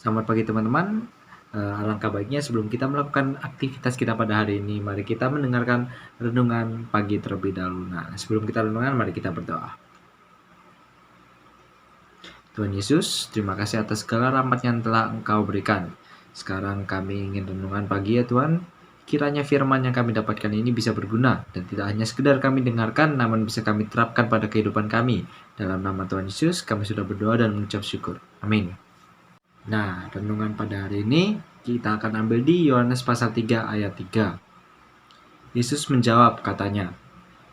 Selamat pagi teman-teman. Alangkah baiknya sebelum kita melakukan aktivitas kita pada hari ini, mari kita mendengarkan renungan pagi terlebih dahulu. Nah, sebelum kita renungan, mari kita berdoa. Tuhan Yesus, terima kasih atas segala rahmat yang telah Engkau berikan. Sekarang kami ingin renungan pagi ya Tuhan. Kiranya firman yang kami dapatkan ini bisa berguna dan tidak hanya sekedar kami dengarkan, namun bisa kami terapkan pada kehidupan kami. Dalam nama Tuhan Yesus, kami sudah berdoa dan mengucap syukur. Amin. Nah, renungan pada hari ini kita akan ambil di Yohanes pasal 3 ayat 3. Yesus menjawab katanya,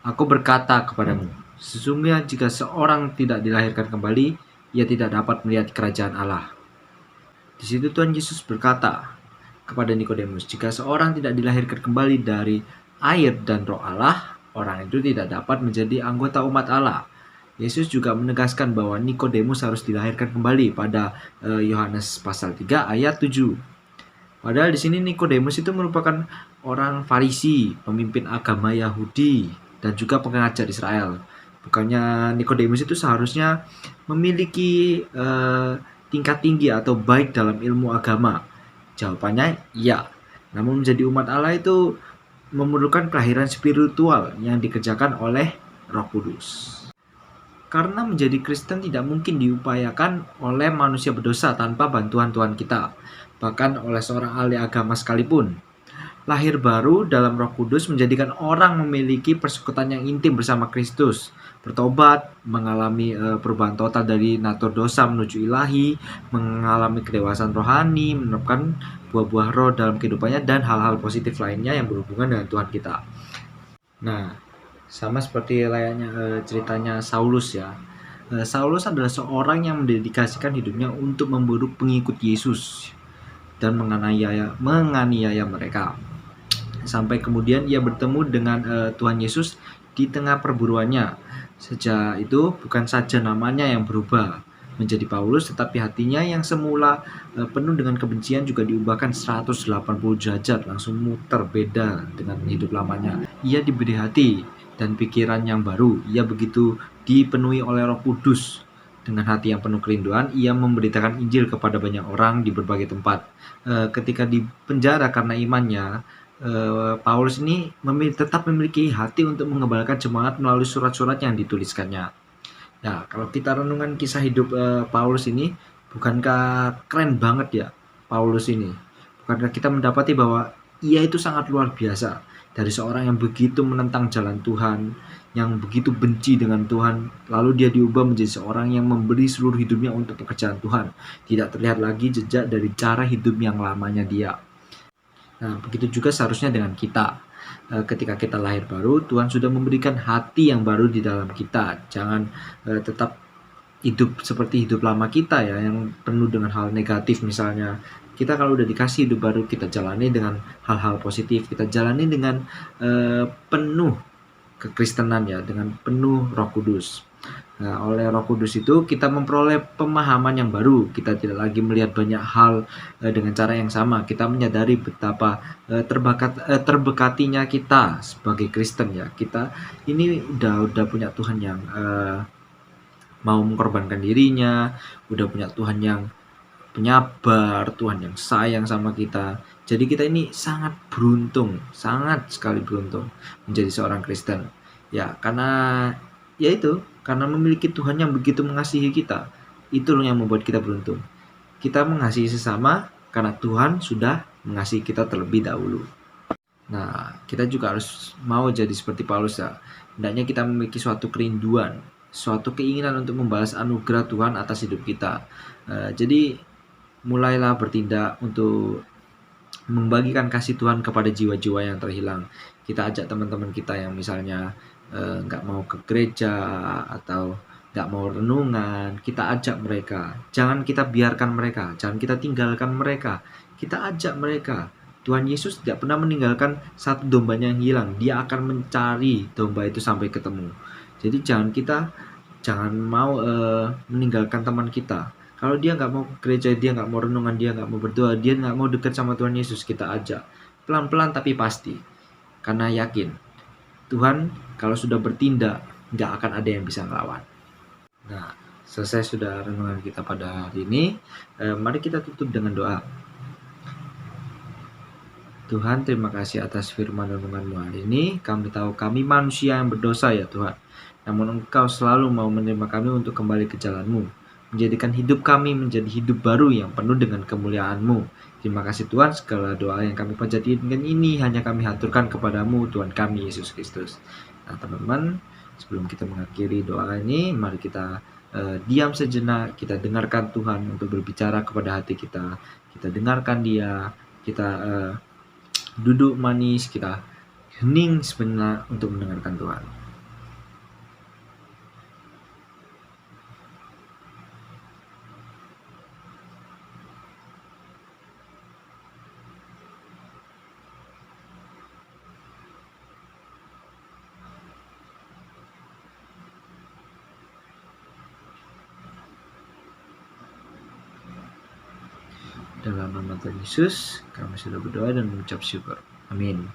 "Aku berkata kepadamu, sesungguhnya jika seorang tidak dilahirkan kembali, ia tidak dapat melihat kerajaan Allah." Di situ Tuhan Yesus berkata kepada Nikodemus, jika seorang tidak dilahirkan kembali dari air dan roh Allah, orang itu tidak dapat menjadi anggota umat Allah. Yesus juga menegaskan bahwa Nikodemus harus dilahirkan kembali pada Yohanes pasal 3 ayat 7. Padahal di sini Nikodemus itu merupakan orang Farisi, pemimpin agama Yahudi dan juga pengajar Israel. Bukannya Nikodemus itu seharusnya memiliki tingkat tinggi atau baik dalam ilmu agama? Jawabannya iya. Namun menjadi umat Allah itu memerlukan kelahiran spiritual yang dikerjakan oleh Roh Kudus. Karena menjadi Kristen tidak mungkin diupayakan oleh manusia berdosa tanpa bantuan Tuhan kita, bahkan oleh seorang ahli agama sekalipun. Lahir baru dalam Roh Kudus menjadikan orang memiliki persekutuan yang intim bersama Kristus, bertobat, mengalami perubahan total dari natur dosa menuju ilahi, mengalami kedewasaan rohani, menerapkan buah-buah roh dalam kehidupannya, dan hal-hal positif lainnya yang berhubungan dengan Tuhan kita. Nah, sama seperti layaknya ceritanya Saulus ya. Saulus adalah seorang yang mendedikasikan hidupnya untuk memburu pengikut Yesus dan menganiaya mereka. Sampai kemudian ia bertemu dengan Tuhan Yesus di tengah perburuannya. Sejak itu bukan saja namanya yang berubah menjadi Paulus, tetapi hatinya yang semula penuh dengan kebencian juga diubahkan 180 derajat, langsung muter beda dengan hidup lamanya. Ia diberi hati dan pikiran yang baru. Ia begitu dipenuhi oleh Roh Kudus. Dengan hati yang penuh kerinduan, ia memberitakan Injil kepada banyak orang di berbagai tempat. Ketika di penjara karena imannya, Paulus ini tetap memiliki hati untuk mengembalkan jemaat melalui surat-surat yang dituliskannya. Ya, kalau kita renungan kisah hidup Paulus ini, bukankah keren banget ya Paulus ini? Bukankah kita mendapati bahwa ia itu sangat luar biasa, dari seorang yang begitu menentang jalan Tuhan, yang begitu benci dengan Tuhan, lalu dia diubah menjadi seorang yang memberi seluruh hidupnya untuk pekerjaan Tuhan. Tidak terlihat lagi jejak dari cara hidup yang lamanya dia. Nah, begitu juga seharusnya dengan kita. Ketika kita lahir baru, Tuhan sudah memberikan hati yang baru di dalam kita. Jangan tetap hidup seperti hidup lama kita ya, yang penuh dengan hal negatif misalnya. Kita kalau udah dikasih hidup baru, kita jalani dengan hal-hal positif, kita jalani dengan penuh kekristenan ya, dengan penuh Roh Kudus. Nah, oleh Roh Kudus itu kita memperoleh pemahaman yang baru. Kita tidak lagi melihat banyak hal dengan cara yang sama. Kita menyadari betapa terbekatinya kita sebagai Kristen ya. Kita ini udah punya Tuhan yang mau mengorbankan dirinya, udah punya Tuhan yang penyabar, Tuhan yang sayang sama kita. Jadi kita ini sangat beruntung, sangat sekali beruntung menjadi seorang Kristen. Ya, karena memiliki Tuhan yang begitu mengasihi kita. Itu yang membuat kita beruntung. Kita mengasihi sesama karena Tuhan sudah mengasihi kita terlebih dahulu. Nah, kita juga harus mau jadi seperti Paulus ya. Hendaknya kita memiliki suatu kerinduan, suatu keinginan untuk membalas anugerah Tuhan atas hidup kita. Jadi mulailah bertindak untuk membagikan kasih Tuhan kepada jiwa-jiwa yang terhilang. Kita ajak teman-teman kita yang misalnya nggak mau ke gereja atau nggak mau renungan, kita ajak mereka. Jangan kita biarkan mereka, jangan kita tinggalkan mereka. Kita ajak mereka. Tuhan Yesus tidak pernah meninggalkan satu dombanya yang hilang. Dia akan mencari domba itu sampai ketemu. Jadi jangan mau meninggalkan teman kita. Kalau dia nggak mau ke gereja, dia nggak mau renungan, dia nggak mau berdoa, dia nggak mau dekat sama Tuhan Yesus, kita ajak. Pelan-pelan tapi pasti. Karena yakin Tuhan kalau sudah bertindak, nggak akan ada yang bisa ngelawan. Nah, Selesai sudah renungan kita pada hari ini. Mari kita tutup dengan doa. Tuhan, terima kasih atas firman renungan-Mu hari ini. Kami tahu kami manusia yang berdosa ya Tuhan. Namun Engkau selalu mau menerima kami untuk kembali ke jalan-Mu. Menjadikan hidup kami menjadi hidup baru yang penuh dengan kemuliaan-Mu. Terima kasih Tuhan, segala doa yang kami panjatkan ini hanya kami haturkan kepadamu Tuhan kami Yesus Kristus. Nah teman-teman, sebelum kita mengakhiri doa ini, mari kita diam sejenak, kita dengarkan Tuhan untuk berbicara kepada hati kita. Kita dengarkan Dia, kita duduk manis, kita hening sebentar untuk mendengarkan Tuhan. Dalam nama Tuhan Yesus, kami sudah berdoa dan mengucap syukur. Amin.